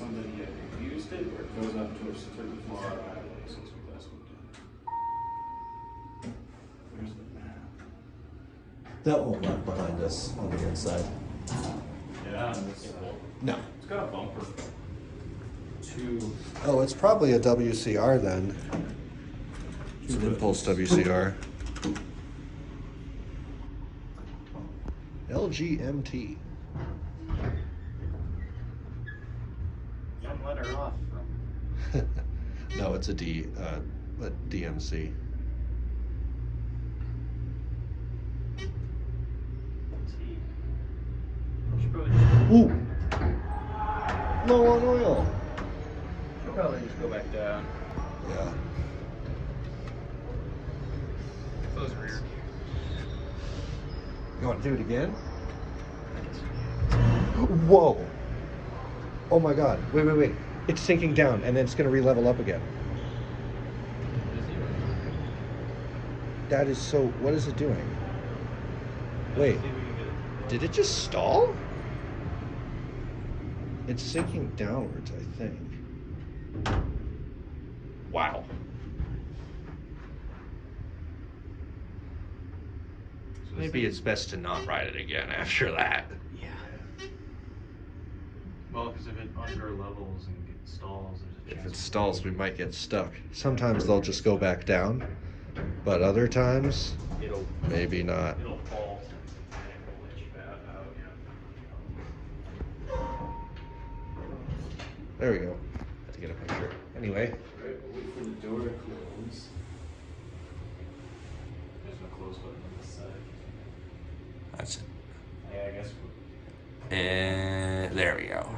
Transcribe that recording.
somebody had used it where it goes up to a certain floor automatically since we last moved in. Where's the map? That won't run behind us on the inside. Yeah, No. it's got a bumper. Two. Oh, it's probably a WCR then. It's an impulse WCR. LGMT. One letter off from. No, it's a DMC. Ooh! Low on oil. Should probably just go back down. Yeah. Close rear. You want to do it again? Whoa! Oh my god. Wait. It's sinking down and then it's going to re-level up again. That is so... What is it doing? Wait. Did it just stall? It's sinking downwards, I think. Wow. Maybe it's best to not ride it again after that. Yeah. Well, because if it under levels and it stalls, there's a chance. If it stalls, we might get stuck. Sometimes they'll just go back down, but other times, maybe not. It'll fall. There we go. Had to get a picture. Anyway. Right, we'll wait for the door to close. There's no close button on this side. That's it. Yeah, I guess. And there we go.